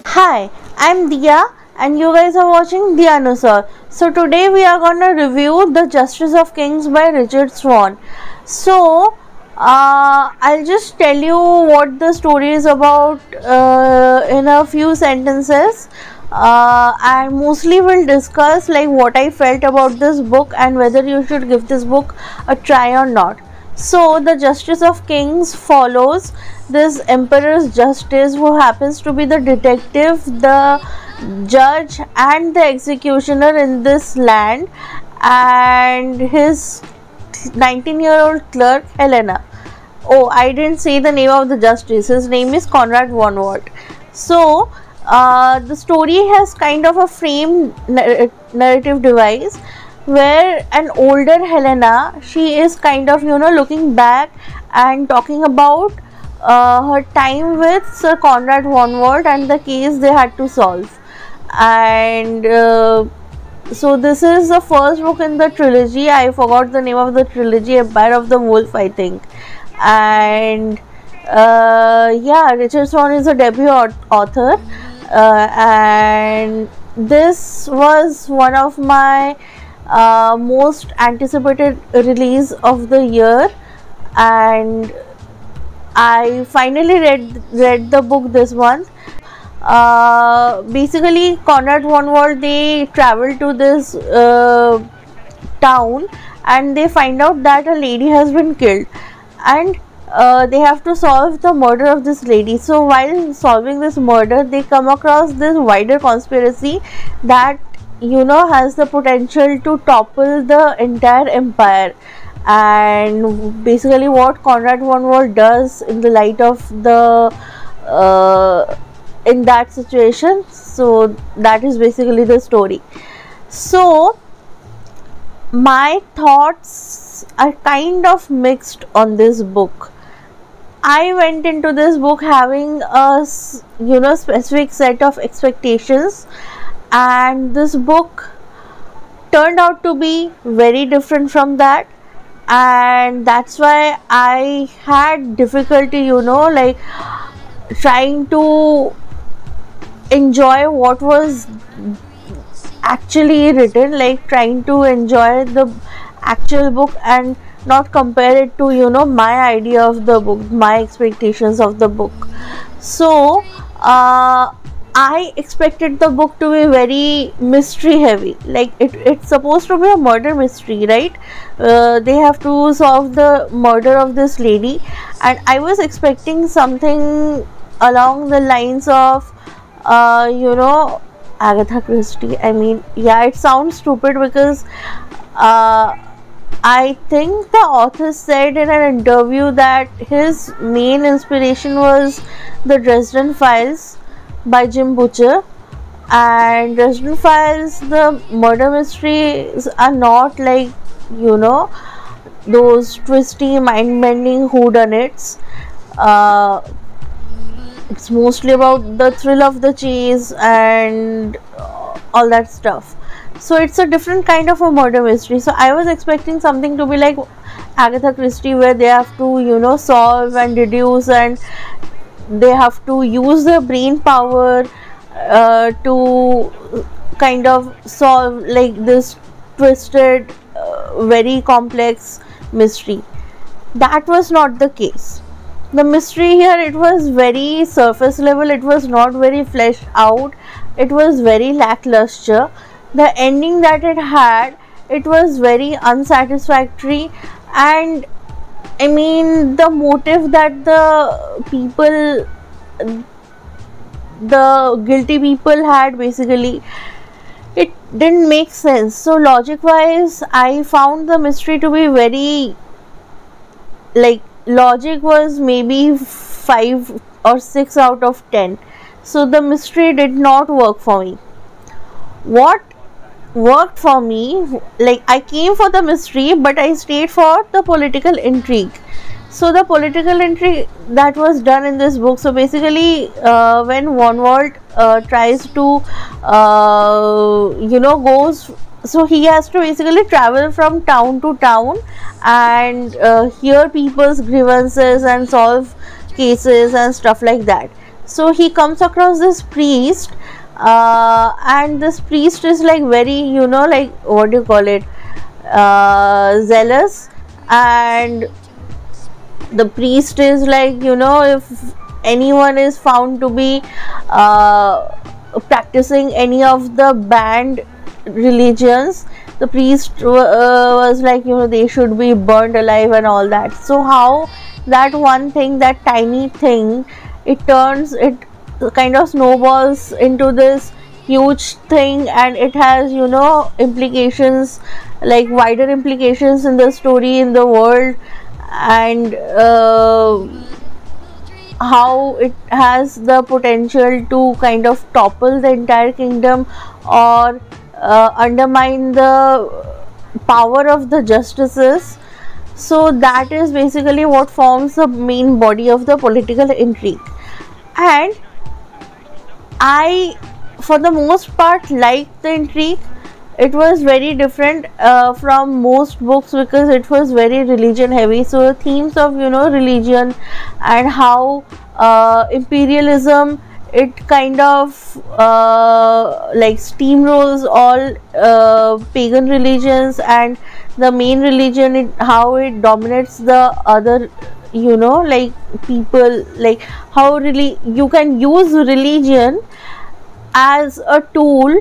Hi, I'm Dia and you guys are watching Dianosaur. So today we are going to review The Justice of Kings by Richard Swan. So I'll just tell you what the story is about in a few sentences, and mostly we'll discuss like what I felt about this book and whether you should give this book a try or not. So The Justice of Kings follows this Emperor's Justice, who happens to be the detective, the judge and the executioner in this land, and his 19-year-old clerk Helena. Oh, I didn't say the name of the justice. His name is Conrad von Wart. So the story has kind of a framed narrative device where an older Helena, she is kind of looking back and talking about her time with Sir Conrad von Wart and the case they had to solve. And so this is the first book in the trilogy. I forgot the name of the trilogy, Empire of the Wolf, I think. And yeah, Richard Swan is a debut author, and this was one of my most anticipated release of the year, and I finally read the book this month. Basically, Conrad von Wart, they travel to this town and they find out that a lady has been killed, and they have to solve the murder of this lady. So while solving this murder, they come across this wider conspiracy that has the potential to topple the entire empire. And basically what Conrad von Wart does in the light of the in that situation, so that is basically the story. So my thoughts are kind of mixed on this book. I went into this book having a specific set of expectations, and this book turned out to be very different from that, and that's why I had difficulty like trying to enjoy what was actually written, like trying to enjoy the actual book and not compare it to my idea of the book, my expectations of the book. So I expected the book to be very mystery heavy, like it's supposed to be a murder mystery, right? They have to solve the murder of this lady, and I was expecting something along the lines of Agatha Christie. I mean, yeah, it sounds stupid because I think the author said in an interview that his main inspiration was the Dresden Files by Jim Butcher, and Dresden Files, the murder mysteries are not like those twisty, mind-bending whodunits. It's mostly about the thrill of the chase and all that stuff. So it's a different kind of a murder mystery. So I was expecting something to be like Agatha Christie, where they have to solve and deduce, and they have to use their brain power to kind of solve like this twisted, very complex mystery. That was not the case. The mystery here, it was very surface level, it was not very fleshed out, it was very lackluster. The ending that it had, it was very unsatisfactory, and I mean the motive that the guilty people had, basically it didn't make sense. So logic wise, I found the mystery to be very, like, logic was maybe 5 or 6 out of 10. So the mystery did not work for me. What worked for me, like, I came for the mystery but I stayed for the political intrigue. So the political intrigue that was done in this book, so basically when von Wart tries to goes so he has to basically travel from town to town and hear people's grievances and solve cases and stuff like that. So he comes across this priest, and this priest is like very, like, what do you call it, zealous. And the priest is like, if anyone is found to be practicing any of the banned religions, the priest was like, they should be burnt alive and all that. So how that one thing, that tiny thing, it kind of snowballs into this huge thing, and it has, implications, like wider implications in the story, in the world, and how it has the potential to kind of topple the entire kingdom, or undermine the power of the justices. So that is basically what forms the main body of the political intrigue. And I, for the most part, liked the intrigue. It was very different from most books because it was very religion heavy. So the themes of, religion, and how imperialism, it kind of like steamrolls all pagan religions, and the main religion, how it dominates the other, like people, like how really you can use religion as a tool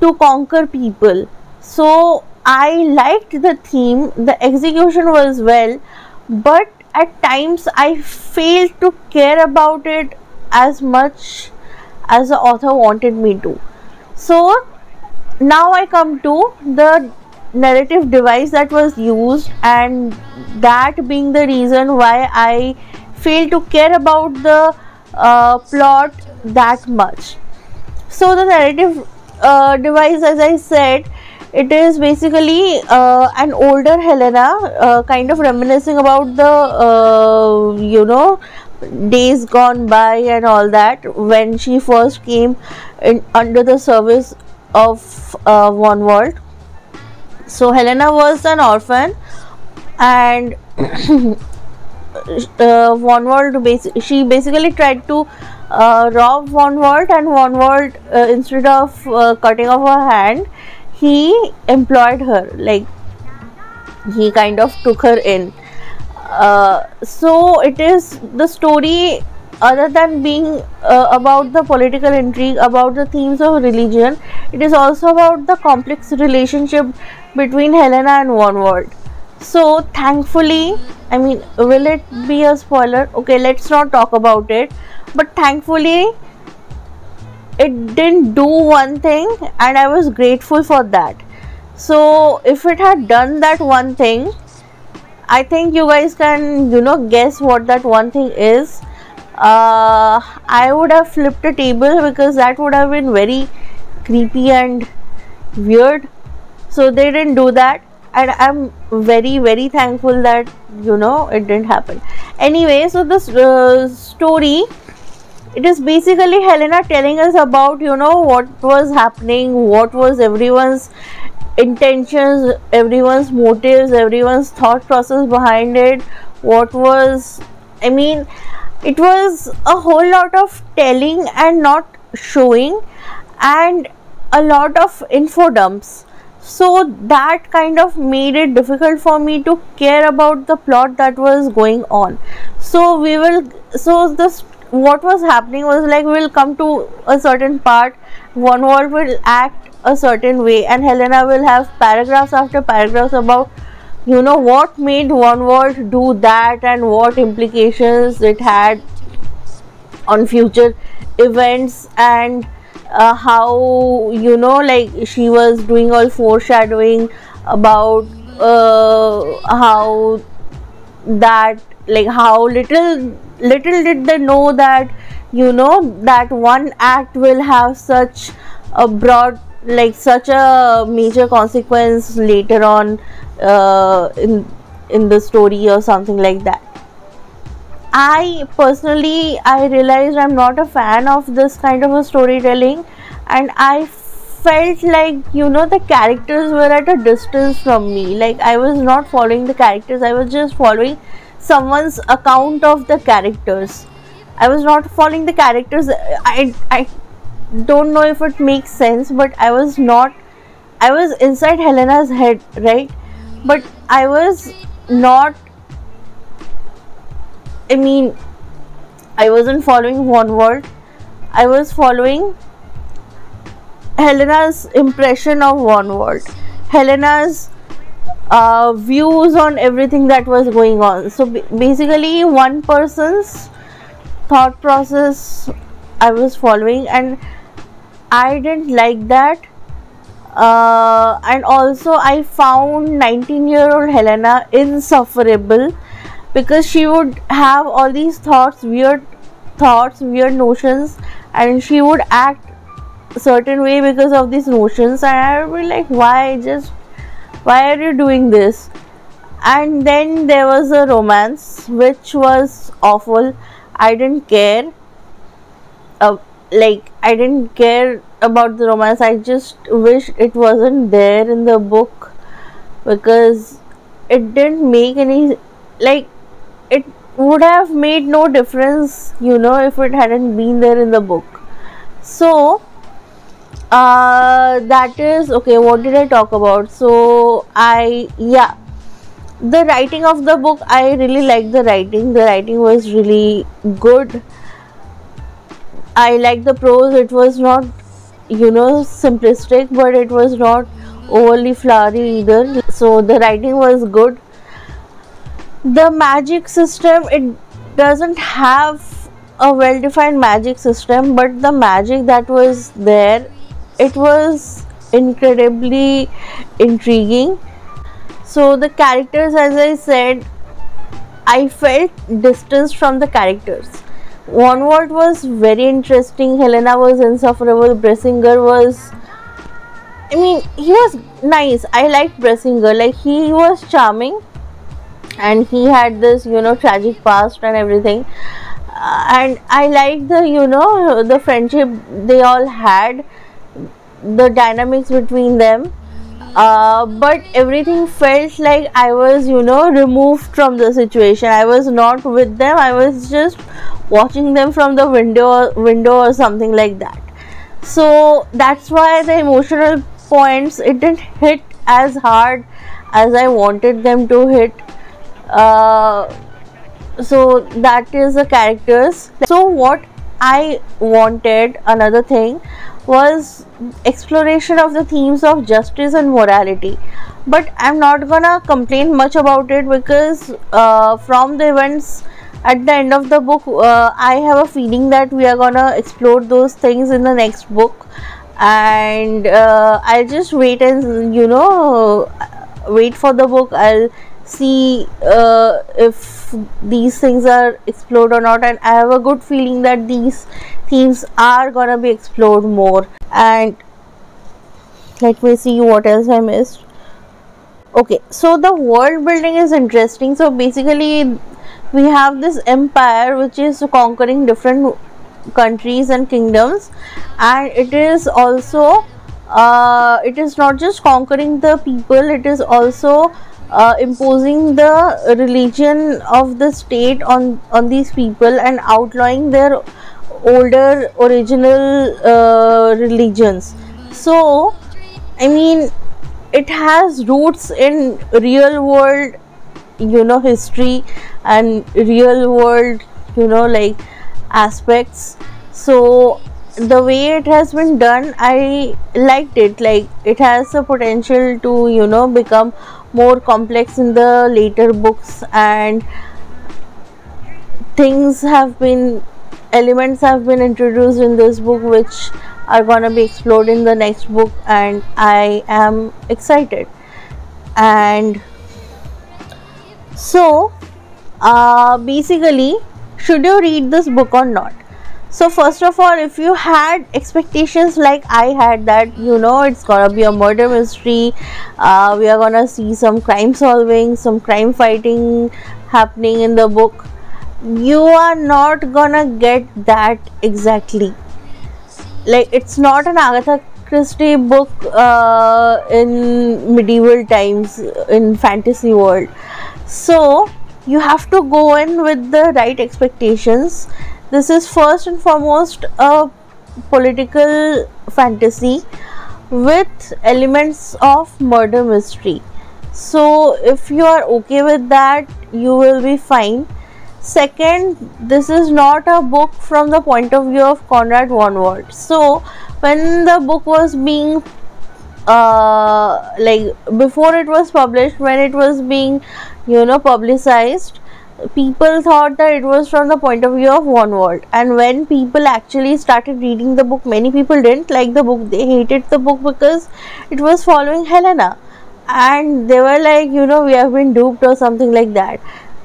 to conquer people. So I liked the theme, the execution was well, but at times I failed to care about it as much as the author wanted me to. So now I come to the narrative device that was used, and that being the reason why I failed to care about the plot that much. So the narrative device, as I said, it is basically an older Helena, kind of reminiscing about the days gone by and all that, when she first came in under the service of Von Walt. So Helena was an orphan, and Von Walt she basically tried to rob Von Walt, and Von Walt, instead of cutting off her hand, he employed her, like he kind of took her in. So it is the story, other than being about the political intrigue, about the themes of religion, it is also about the complex relationship between Helena and Von Walt. So thankfully, I mean, will it be a spoiler? Okay, let's not talk about it. But thankfully, it didn't do one thing, and I was grateful for that. So if it had done that one thing, I think you guys can, guess what that one thing is. I would have flipped a table, because that would have been very creepy and weird. So they didn't do that, and I'm very, very thankful that it didn't happen. Anyway, so this story, it is basically Helena telling us about what was happening, what was everyone's intentions, everyone's motives, everyone's thought process behind it. What was, I mean, it was a whole lot of telling and not showing, and a lot of info dumps. So that kind of made it difficult for me to care about the plot that was going on. So what was happening was, like, we'll come to a certain part, Von Walt will act a certain way, and Helena will have paragraphs after paragraphs about what made Von Walt do that, and what implications it had on future events, and how like she was doing all foreshadowing about how that, like, how little did they know that that one act will have such a broad, like such a major consequence later on in the story or something like that. I personally realized I'm not a fan of this kind of a storytelling, and I felt like, the characters were at a distance from me. Like, I was not following the characters, I was just following someone's account of the characters. I was not following the characters. I don't know if it makes sense, but I was inside Helena's head, right? But I was not, I wasn't following one word. I was following Helena's impression of one world, Helena's views on everything that was going on. So basically, one person's thought process I was following, and I didn't like that. And also, I found 19-year-old Helena insufferable, because she would have all these weird thoughts, weird notions, and she would act a certain way because of these notions, and I would be like, why are you doing this? And then there was a romance which was awful. I didn't care. I didn't care about the romance. I just wish it wasn't there in the book, because it didn't make any, it would have made no difference, if it hadn't been there in the book. So that is okay. What did I talk about? So the writing of the book, I really liked the writing. The writing was really good. I liked the prose. It was not, simplistic, but it was not overly flowery either. So the writing was good. The magic system, it doesn't have a well-defined magic system, but the magic that was there, it was incredibly intriguing. So the characters, as I said, I felt distance from the characters. Wanward was very interesting. Helena was insufferable. Bressinger was, he was nice. I liked Bressinger. Like, he was charming, and he had this, tragic past and everything. And I liked the, the friendship they all had, the dynamics between them. But everything felt like I was, removed from the situation. I was not with them. I was just watching them from the window or something like that. So that's why the emotional points, it didn't hit as hard as I wanted them to hit. So that is the characters. So what I wanted, another thing, was exploration of the themes of justice and morality. But I'm not gonna complain much about it, because from the events at the end of the book, I have a feeling that we are gonna explore those things in the next book. And I'll just wait and wait for the book. I'll see if these things are explored or not, and I have a good feeling that these themes are gonna be explored more. And let me see what else I missed. Okay, so the world building is interesting. So basically, we have this empire which is conquering different countries and kingdoms, and it is also it is not just conquering the people, it is also imposing the religion of the state on these people, and outlawing their older original religions. So it has roots in real world history and real world aspects. So the way it has been done, I liked it. Like, it has the potential to become more complex in the later books, and elements have been introduced in this book which are gonna be explored in the next book, and I am excited. And so basically, should you read this book or not? So first of all, if you had expectations like I had, that it's gonna be a murder mystery, we are gonna see some crime solving, some crime fighting happening in the book, you are not gonna get that exactly. Like, it's not an Agatha Christie book in medieval times in fantasy world. So you have to go in with the right expectations. This is first and foremost a political fantasy with elements of murder mystery. So if you are okay with that, you will be fine. Second, this is not a book from the point of view of Conrad von Wart. So when the book was being like before it was published, when it was being publicized, people thought that it was from the point of view of von Wart, and when people actually started reading the book, many people didn't like the book. They hated the book because it was following Helena, and they were like, we have been duped or something like that.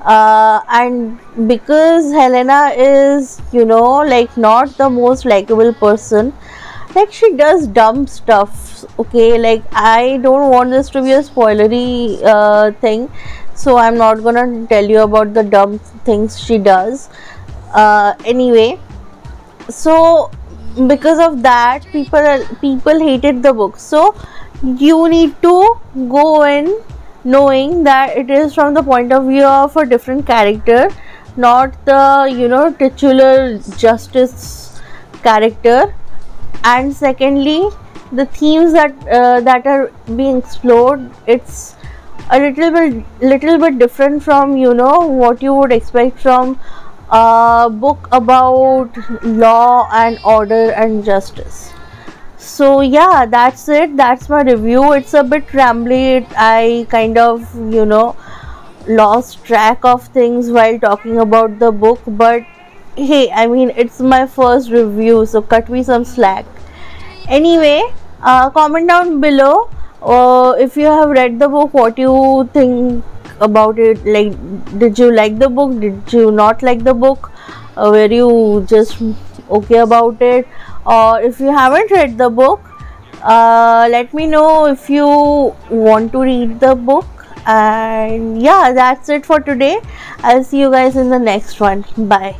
And because Helena is like not the most likable person, like she does dumb stuff. Okay, like I don't want this to be a spoilery thing, so I'm not gonna tell you about the dumb things she does. Anyway, so because of that, people hated the book. So you need to go in knowing that it is from the point of view of a different character, not the titular justice character. And secondly, the themes that are being explored, it's a little bit different from what you would expect from a book about law and order and justice. So yeah, that's it. That's my review. It's a bit rambly. I kind of lost track of things while talking about the book, but hey, I mean, it's my first review, so cut me some slack. Anyway, comment down below if you have read the book, what you think about it. Like, did you like the book? Did you not like the book? Were you just okay about it? Or if you haven't read the book, let me know if you want to read the book. And yeah, that's it for today. I'll see you guys in the next one. Bye.